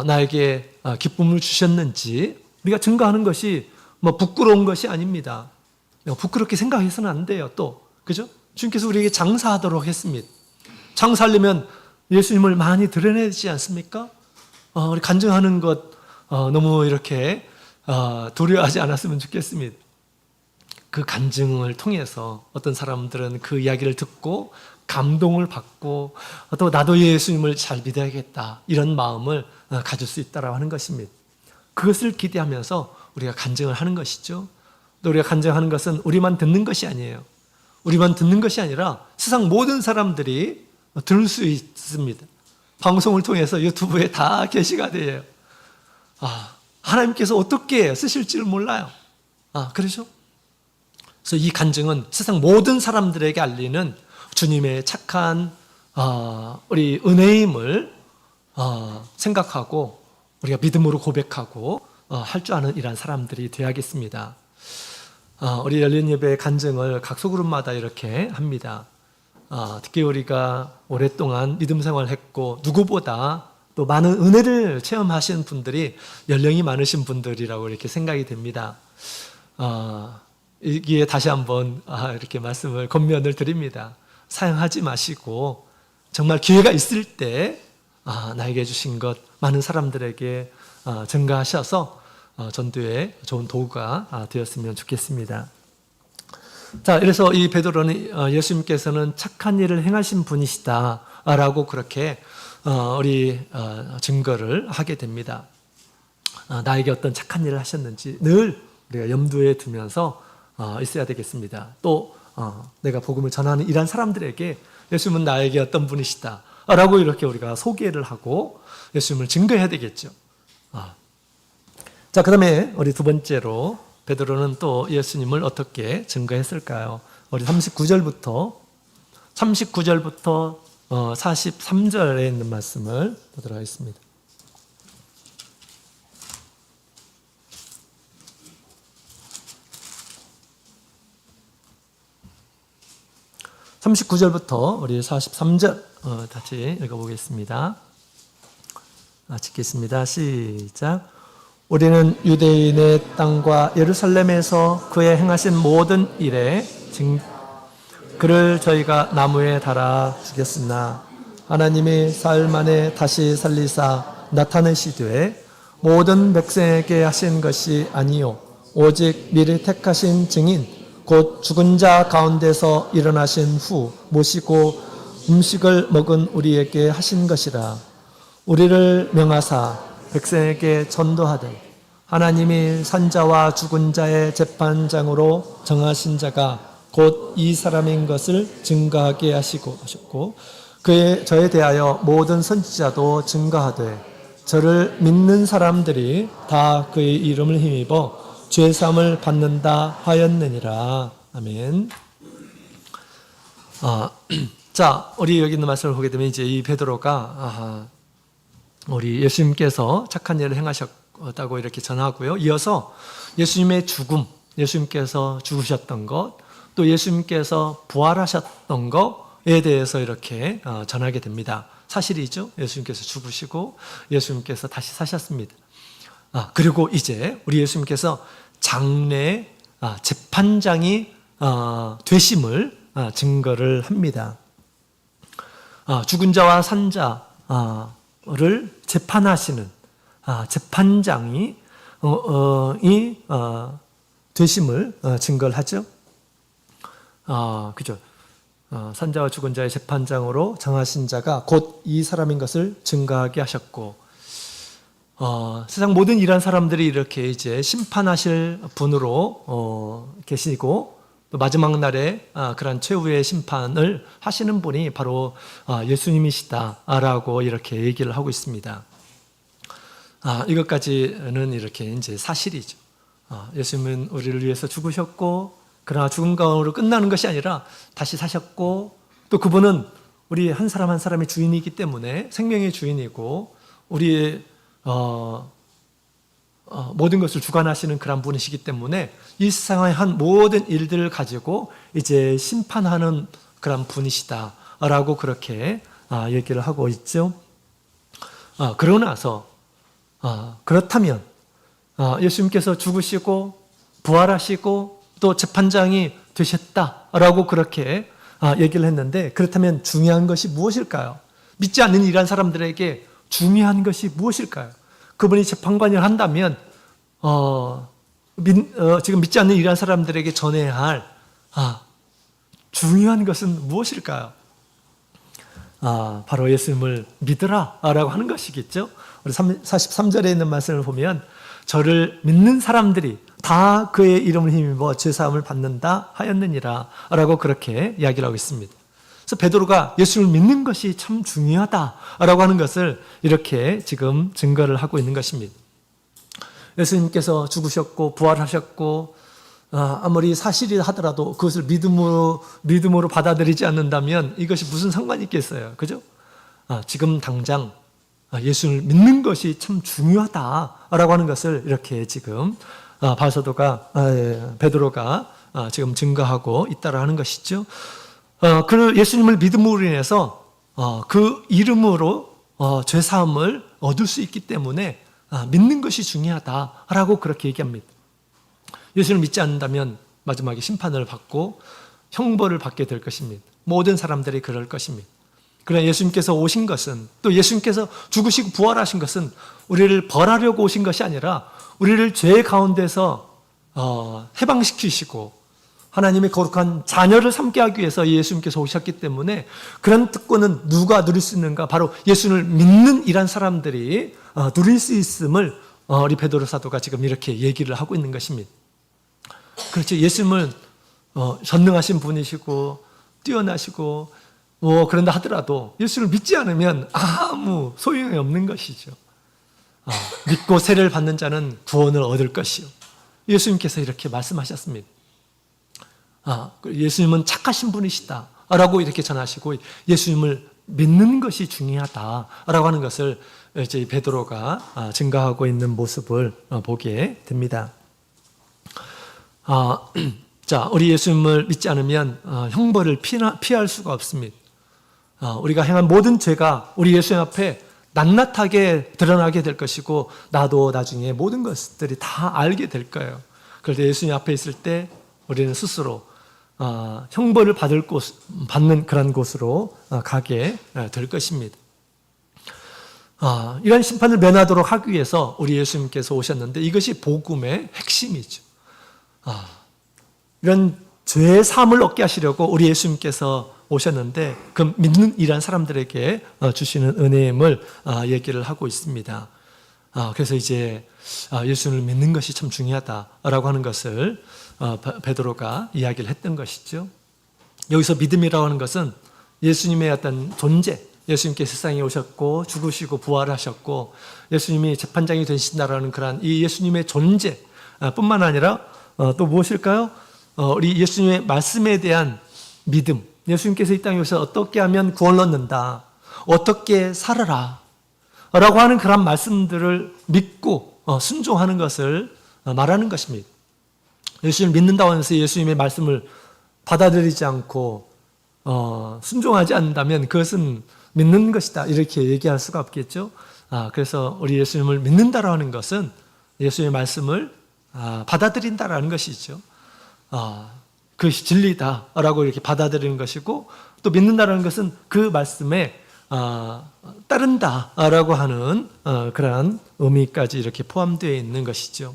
나에게 기쁨을 주셨는지 우리가 증거하는 것이 부끄러운 것이 아닙니다. 부끄럽게 생각해서는 안 돼요. 또 그죠? 주님께서 우리에게 장사하도록 했습니다. 장사하려면 예수님을 많이 드러내지 않습니까? 우리 간증하는 것 너무 이렇게 두려워하지 않았으면 좋겠습니다. 그 간증을 통해서 어떤 사람들은 그 이야기를 듣고 감동을 받고 또 나도 예수님을 잘 믿어야겠다 이런 마음을 가질 수 있다고 하는 것입니다. 그것을 기대하면서 우리가 간증을 하는 것이죠. 또 우리가 간증하는 것은 우리만 듣는 것이 아니에요. 우리만 듣는 것이 아니라 세상 모든 사람들이 들을 수 있습니다. 방송을 통해서 유튜브에 다 게시가 돼요. 하나님께서 어떻게 쓰실지를 몰라요. 그렇죠? 그래서 이 간증은 세상 모든 사람들에게 알리는 주님의 착한 우리 은혜임을 생각하고 우리가 믿음으로 고백하고 할 줄 아는 이러한 사람들이 되어야겠습니다. 우리 열린 예배 간증을 각 소그룹마다 이렇게 합니다. 특히 우리가 오랫동안 믿음 생활했고 누구보다 또 많은 은혜를 체험하신 분들이 연령이 많으신 분들이라고 이렇게 생각이 됩니다. 이게 다시 한번 이렇게 말씀을 권면을 드립니다. 사양하지 마시고 정말 기회가 있을 때 나에게 주신 것 많은 사람들에게 증가하셔서 전도에 좋은 도구가 되었으면 좋겠습니다. 자, 그래서 이 베드로는 예수님께서는 착한 일을 행하신 분이시다라고 그렇게 우리 증거를 하게 됩니다. 나에게 어떤 착한 일을 하셨는지 늘 우리가 염두에 두면서 있어야 되겠습니다. 또 내가 복음을 전하는 이런 사람들에게 예수님은 나에게 어떤 분이시다 라고 이렇게 우리가 소개를 하고 예수님을 증거해야 되겠죠. 자, 그 다음에 우리 두 번째로 베드로는 또 예수님을 어떻게 증거했을까요? 우리 39절부터 43절에 있는 말씀을 보도록 하겠습니다. 39절부터 우리 43절 다시 읽어보겠습니다. 찍겠습니다. 시작. 우리는 유대인의 땅과 예루살렘에서 그의 행하신 모든 일에 그를 저희가 나무에 달아 죽였으나 하나님이 사흘 만에 다시 살리사 나타내시되 모든 백성에게 하신 것이 아니요 오직 미리 택하신 증인 곧 죽은 자 가운데서 일어나신 후 모시고 음식을 먹은 우리에게 하신 것이라. 우리를 명하사 백성에게 전도하되 하나님이 산자와 죽은 자의 재판장으로 정하신 자가 곧 이 사람인 것을 증거하게 하셨고 저에 대하여 모든 선지자도 증거하되 저를 믿는 사람들이 다 그의 이름을 힘입어 죄사함을 받는다 하였느니라. 아멘. 자, 우리 여기 있는 말씀을 보게 되면 이제 이 베드로가 우리 예수님께서 착한 일을 행하셨다고 이렇게 전하고요. 이어서 예수님의 죽음, 예수님께서 죽으셨던 것, 또 예수님께서 부활하셨던 것에 대해서 이렇게 전하게 됩니다. 사실이죠. 예수님께서 죽으시고 예수님께서 다시 사셨습니다. 그리고 이제 우리 예수님께서 장래 재판장이 되심을 증거를 합니다. 죽은 자와 산 자를 재판하시는 재판장이 되심을 증거를 하죠. 그죠? 산자와 죽은 자의 재판장으로 정하신 자가 곧 이 사람인 것을 증거하게 하셨고, 세상 모든 일한 사람들이 이렇게 이제 심판하실 분으로 계시고, 또 마지막 날에 그런 최후의 심판을 하시는 분이 바로 예수님이시다라고 이렇게 얘기를 하고 있습니다. 이것까지는 이렇게 이제 사실이죠. 예수님은 우리를 위해서 죽으셨고, 그러나 죽은 가운데로 끝나는 것이 아니라 다시 사셨고, 또 그분은 우리 한 사람 한 사람의 주인이기 때문에 생명의 주인이고 우리의 모든 것을 주관하시는 그런 분이시기 때문에 이 세상의 한 모든 일들을 가지고 이제 심판하는 그런 분이시다라고 그렇게 얘기를 하고 있죠. 그러고 나서 그렇다면 예수님께서 죽으시고 부활하시고 또 재판장이 되셨다라고 그렇게 얘기를 했는데, 그렇다면 중요한 것이 무엇일까요? 믿지 않는 이러한 사람들에게 중요한 것이 무엇일까요? 그분이 재판관을 한다면 지금 믿지 않는 이러한 사람들에게 전해야 할 중요한 것은 무엇일까요? 바로 예수님을 믿으라 라고 하는 것이겠죠. 우리 43절에 있는 말씀을 보면 저를 믿는 사람들이 다 그의 이름을 힘입어 죄사함을 받는다 하였느니라 라고 그렇게 이야기를 하고 있습니다. 그래서 베드로가 예수를 믿는 것이 참 중요하다라고 하는 것을 이렇게 지금 증거를 하고 있는 것입니다. 예수님께서 죽으셨고 부활하셨고 아무리 사실이 하더라도 그것을 믿음으로 받아들이지 않는다면 이것이 무슨 상관이 있겠어요? 그죠? 지금 당장 예수를 믿는 것이 참 중요하다라고 하는 것을 이렇게 지금 베드로가 지금 증거하고 있다라는 것이죠. 그 예수님을 믿음으로 인해서 그 이름으로 죄 사함을 얻을 수 있기 때문에 믿는 것이 중요하다라고 그렇게 얘기합니다. 예수님을 믿지 않는다면 마지막에 심판을 받고 형벌을 받게 될 것입니다. 모든 사람들이 그럴 것입니다. 그러나 예수님께서 오신 것은, 또 예수님께서 죽으시고 부활하신 것은 우리를 벌하려고 오신 것이 아니라 우리를 죄 가운데서 해방시키시고 하나님의 거룩한 자녀를 삼게 하기 위해서 예수님께서 오셨기 때문에, 그런 특권은 누가 누릴 수 있는가? 바로 예수님을 믿는 이란 사람들이 누릴 수 있음을 우리 베드로 사도가 지금 이렇게 얘기를 하고 있는 것입니다. 그렇죠. 예수님은 전능하신 분이시고 뛰어나시고 그런다 하더라도 예수를 믿지 않으면 아무 소용이 없는 것이죠. 믿고 세례를 받는 자는 구원을 얻을 것이요. 예수님께서 이렇게 말씀하셨습니다. 예수님은 착하신 분이시다라고 이렇게 전하시고 예수님을 믿는 것이 중요하다라고 하는 것을 이제 베드로가 증가하고 있는 모습을 보게 됩니다. 자, 우리 예수님을 믿지 않으면 형벌을 피할 수가 없습니다. 우리가 행한 모든 죄가 우리 예수님 앞에 낱낱하게 드러나게 될 것이고, 나도 나중에 모든 것들이 다 알게 될 거예요. 그럴 때 예수님 앞에 있을 때 우리는 스스로 형벌을 받는 그런 곳으로 가게 될 것입니다. 이런 심판을 면하도록 하기 위해서 우리 예수님께서 오셨는데, 이것이 복음의 핵심이죠. 이런 죄의 사함을 얻게 하시려고 우리 예수님께서 오셨는데, 그 믿는 이란 사람들에게 주시는 은혜임을 얘기를 하고 있습니다. 그래서 이제 예수님을 믿는 것이 참 중요하다라고 하는 것을 베드로가 이야기를 했던 것이죠. 여기서 믿음이라고 하는 것은 예수님의 어떤 존재, 예수님께서 세상에 오셨고 죽으시고 부활하셨고 예수님이 재판장이 되신다라는 그런 이 예수님의 존재 뿐만 아니라 또 무엇일까요? 우리 예수님의 말씀에 대한 믿음, 예수님께서 이 땅에 오셔서 어떻게 하면 구원을 얻는다, 어떻게 살아라 라고 하는 그런 말씀들을 믿고 순종하는 것을 말하는 것입니다. 예수님을 믿는다고 해서 예수님의 말씀을 받아들이지 않고 순종하지 않는다면 그것은 믿는 것이다 이렇게 얘기할 수가 없겠죠. 그래서 우리 예수님을 믿는다라고 하는 것은 예수님의 말씀을 받아들인다라는 것이죠. 그것이 진리다라고 이렇게 받아들이는 것이고, 또 믿는다라는 것은 그 말씀에 따른다라고 하는 그러한 의미까지 이렇게 포함되어 있는 것이죠.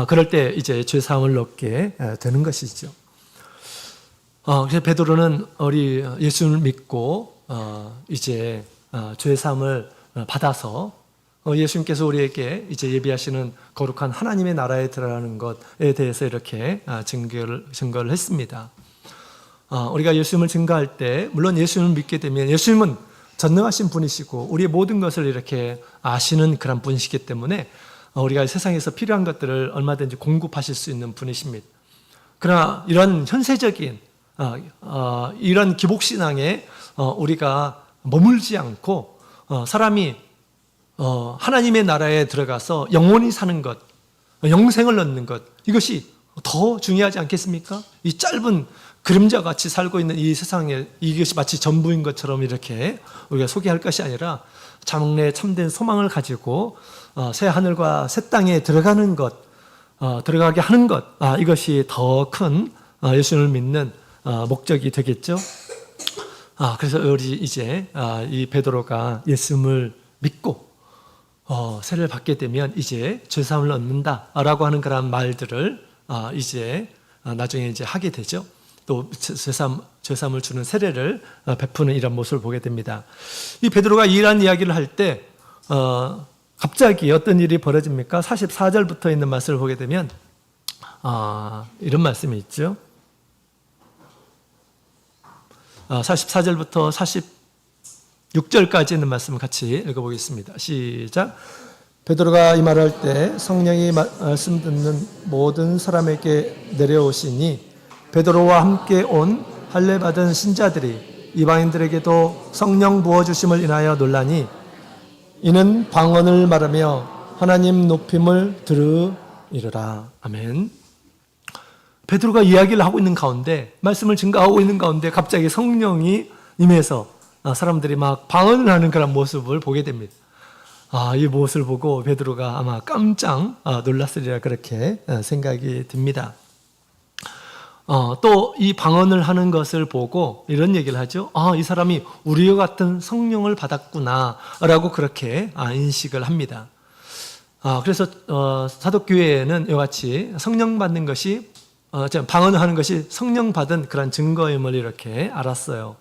그럴 때 이제 죄 사함을 얻게 되는 것이죠. 그래서 베드로는 우리 예수님을 믿고 이제 죄 사함을 받아서 예수님께서 우리에게 이제 예비하시는 거룩한 하나님의 나라에 들어가는 것에 대해서 이렇게 증거를 했습니다. 우리가 예수님을 증거할 때, 물론 예수님을 믿게 되면 예수님은 전능하신 분이시고 우리의 모든 것을 이렇게 아시는 그런 분이시기 때문에 우리가 세상에서 필요한 것들을 얼마든지 공급하실 수 있는 분이십니다. 그러나 이런 현세적인 이런 기복신앙에 우리가 머물지 않고 사람이 하나님의 나라에 들어가서 영원히 사는 것, 영생을 얻는 것, 이것이 더 중요하지 않겠습니까? 이 짧은 그림자같이 살고 있는 이 세상에 이것이 마치 전부인 것처럼 이렇게 우리가 소개할 것이 아니라 장래 참된 소망을 가지고 새 하늘과 새 땅에 들어가는 것, 들어가게 하는 것, 이것이 더 큰 예수님을 믿는 목적이 되겠죠. 그래서 우리 이제 이 베드로가 예수님을 믿고 세례를 받게 되면 이제 죄사함을 얻는다라고 하는 그런 말들을 이제 나중에 이제 하게 되죠. 또 죄사함을 주는 세례를 베푸는 이런 모습을 보게 됩니다. 이 베드로가 이러한 이야기를 할 때 갑자기 어떤 일이 벌어집니까? 44절부터 있는 말씀을 보게 되면 이런 말씀이 있죠. 44절부터 46절까지 있는 말씀을 같이 읽어보겠습니다. 시작. 베드로가 이 말을 할 때 성령이 말씀 듣는 모든 사람에게 내려오시니 베드로와 함께 온 할례 받은 신자들이 이방인들에게도 성령 부어주심을 인하여 놀라니 이는 방언을 말하며 하나님 높임을 들으리라. 아멘. 베드로가 이야기를 하고 있는 가운데, 말씀을 증거하고 있는 가운데 갑자기 성령이 임해서 사람들이 막 방언을 하는 그런 모습을 보게 됩니다. 이 모습을 보고 베드로가 아마 깜짝 놀랐으리라 그렇게 생각이 듭니다. 또 이 방언을 하는 것을 보고 이런 얘기를 하죠. 이 사람이 우리와 같은 성령을 받았구나 라고 그렇게 인식을 합니다. 그래서 사도교회에는 이와 같이 성령 받는 것이 방언을 하는 것이 성령 받은 그런 증거임을 이렇게 알았어요.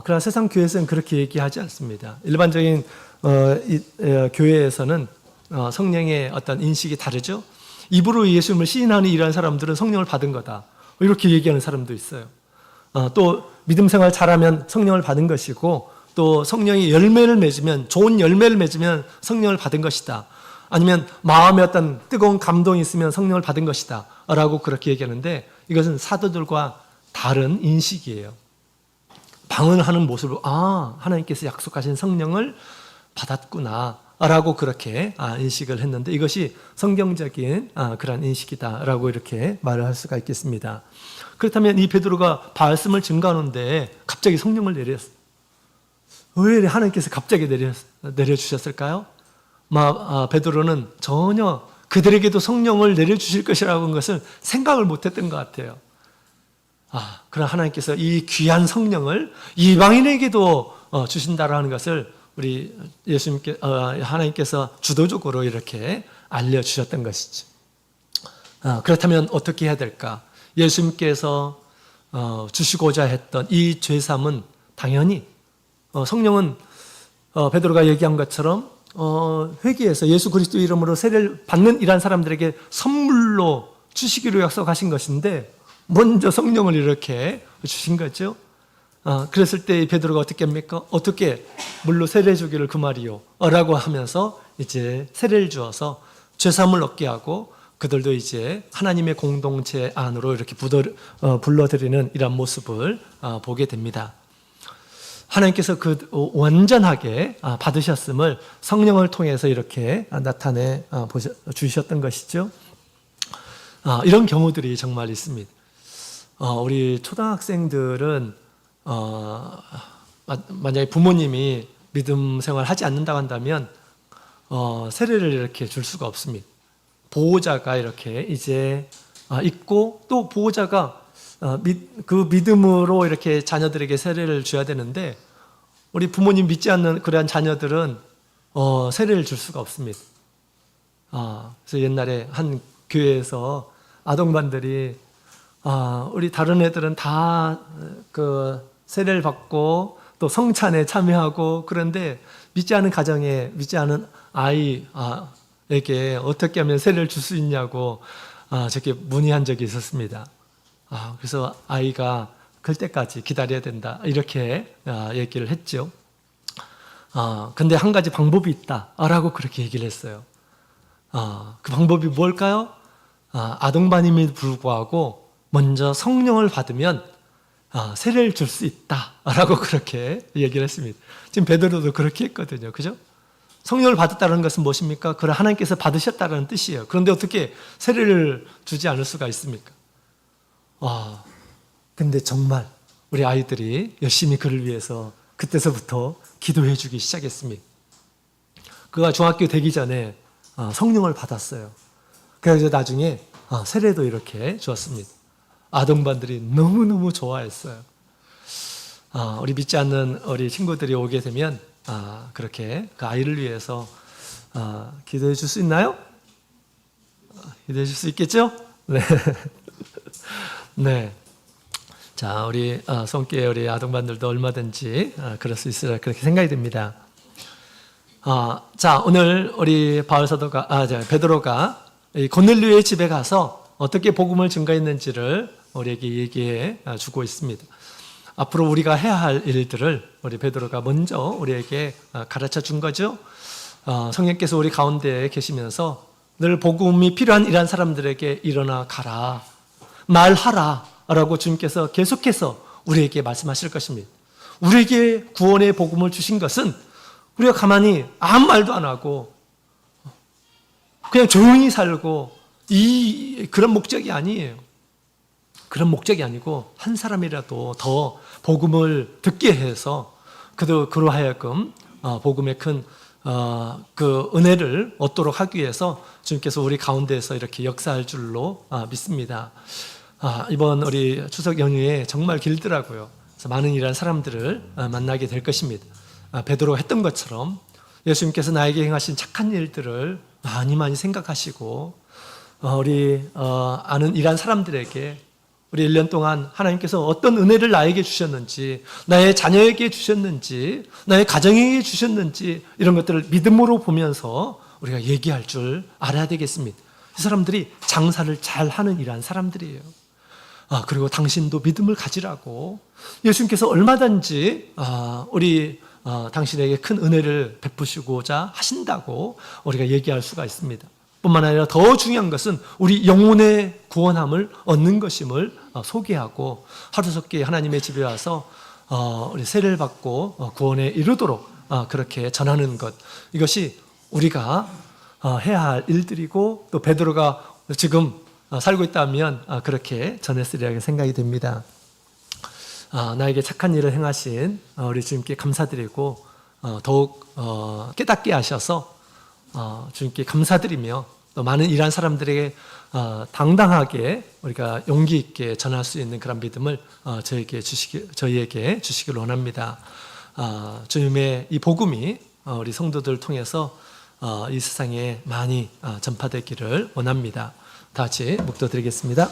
그러나 세상 교회에서는 그렇게 얘기하지 않습니다. 일반적인 교회에서는 성령의 어떤 인식이 다르죠. 입으로 예수님을 시인하는 이러한 사람들은 성령을 받은 거다, 이렇게 얘기하는 사람도 있어요. 또 믿음 생활 잘하면 성령을 받은 것이고, 또 성령이 열매를 맺으면, 좋은 열매를 맺으면 성령을 받은 것이다, 아니면 마음에 어떤 뜨거운 감동이 있으면 성령을 받은 것이다 라고 그렇게 얘기하는데, 이것은 사도들과 다른 인식이에요. 방언을 하는 모습으로 하나님께서 약속하신 성령을 받았구나 라고 그렇게 인식을 했는데, 이것이 성경적인 그런 인식이다라고 이렇게 말을 할 수가 있겠습니다. 그렇다면 이 베드로가 말씀을 증거하는데 갑자기 성령을 내렸어요. 왜 하나님께서 갑자기 내려주셨을까요? 베드로는 전혀 그들에게도 성령을 내려주실 것이라고 하는 것을 생각을 못했던 것 같아요. 그러나 하나님께서 이 귀한 성령을 이방인에게도 주신다라는 것을 우리 하나님께서 주도적으로 이렇게 알려주셨던 것이죠. 그렇다면 어떻게 해야 될까? 예수님께서 주시고자 했던 이 죄삼은 당연히 성령은 베드로가 얘기한 것처럼 회개해서 예수 그리스도 이름으로 세례를 받는 이러한 사람들에게 선물로 주시기로 약속하신 것인데, 먼저 성령을 이렇게 주신 거죠. 그랬을 때 베드로가 어떻게 합니까? 어떻게 물로 세례 주기를 그 말이요 라고 하면서 이제 세례를 주어서 죄사함을 얻게 하고, 그들도 이제 하나님의 공동체 안으로 이렇게 불러들이는 이런 모습을 보게 됩니다. 하나님께서 완전하게 받으셨음을 성령을 통해서 이렇게 나타내 주셨던 것이죠. 이런 경우들이 정말 있습니다. 우리 초등학생들은 만약에 부모님이 믿음 생활 하지 않는다고 한다면 세례를 이렇게 줄 수가 없습니다. 보호자가 이렇게 이제 있고, 또 보호자가 그 믿음으로 이렇게 자녀들에게 세례를 줘야 되는데, 우리 부모님 믿지 않는 그러한 자녀들은 세례를 줄 수가 없습니다. 그래서 옛날에 한 교회에서 아동반들이 우리 다른 애들은 다 그 세례를 받고 또 성찬에 참여하고, 그런데 믿지 않은 가정에 믿지 않은 아이에게 어떻게 하면 세례를 줄 수 있냐고 저렇게 문의한 적이 있었습니다. 그래서 아이가 클 때까지 기다려야 된다 이렇게 얘기를 했죠. 근데 한 가지 방법이 있다라고 그렇게 얘기를 했어요. 그 방법이 뭘까요? 아동반임에도 불구하고 먼저 성령을 받으면 세례를 줄 수 있다라고 그렇게 얘기를 했습니다. 지금 베드로도 그렇게 했거든요. 그죠? 성령을 받았다는 것은 무엇입니까? 그걸 하나님께서 받으셨다는 뜻이에요. 그런데 어떻게 세례를 주지 않을 수가 있습니까? 근데 정말 우리 아이들이 열심히 그를 위해서 그때서부터 기도해 주기 시작했습니다. 그가 중학교 되기 전에 성령을 받았어요. 그래서 나중에 세례도 이렇게 주었습니다. 아동반들이 너무너무 좋아했어요. 우리 믿지 않는 우리 친구들이 오게 되면 그렇게 그 아이를 위해서 기도해 줄 수 있나요? 기도해 줄 수 있겠죠? 네. 네. 자, 우리 손교회 우리 아동반들도 얼마든지 그럴 수 있으라 그렇게 생각이 듭니다. 자, 오늘 우리 베드로가 고넬료의 집에 가서 어떻게 복음을 증거했는지를 우리에게 얘기해 주고 있습니다. 앞으로 우리가 해야 할 일들을 우리 베드로가 먼저 우리에게 가르쳐 준 거죠. 성령께서 우리 가운데 계시면서 늘 복음이 필요한 이러한 사람들에게 일어나 가라, 말하라 라고 주님께서 계속해서 우리에게 말씀하실 것입니다. 우리에게 구원의 복음을 주신 것은 우리가 가만히 아무 말도 안 하고 그냥 조용히 살고 그런 목적이 아니에요. 그런 목적이 아니고 한 사람이라도 더 복음을 듣게 해서 그로 하여금 복음의 큰 그 은혜를 얻도록 하기 위해서 주님께서 우리 가운데에서 이렇게 역사할 줄로 믿습니다. 이번 우리 추석 연휴에 정말 길더라고요. 그래서 많은 이런 사람들을 만나게 될 것입니다. 베드로가 했던 것처럼 예수님께서 나에게 행하신 착한 일들을 많이 생각하시고 우리 아는 이란 사람들에게 우리 1년 동안 하나님께서 어떤 은혜를 나에게 주셨는지, 나의 자녀에게 주셨는지, 나의 가정에게 주셨는지 이런 것들을 믿음으로 보면서 우리가 얘기할 줄 알아야 되겠습니다. 이 사람들이 장사를 잘하는 이란 사람들이에요. 그리고 당신도 믿음을 가지라고 예수님께서 얼마든지 우리 당신에게 큰 은혜를 베푸시고자 하신다고 우리가 얘기할 수가 있습니다. 뿐만 아니라 더 중요한 것은 우리 영혼의 구원함을 얻는 것임을 소개하고 하루속히 하나님의 집에 와서 우리 세례를 받고 구원에 이르도록 그렇게 전하는 것, 이것이 우리가 해야 할 일들이고 또 베드로가 지금 살고 있다면 그렇게 전했으리라고 생각이 됩니다. 나에게 착한 일을 행하신 우리 주님께 감사드리고 더욱 깨닫게 하셔서 주님께 감사드리며 또 많은 이란 사람들에게 당당하게 우리가 용기 있게 전할 수 있는 그런 믿음을 저희에게 주시길 원합니다. 주님의 이 복음이 우리 성도들을 통해서 이 세상에 많이 전파되기를 원합니다. 다 같이 묵도드리겠습니다.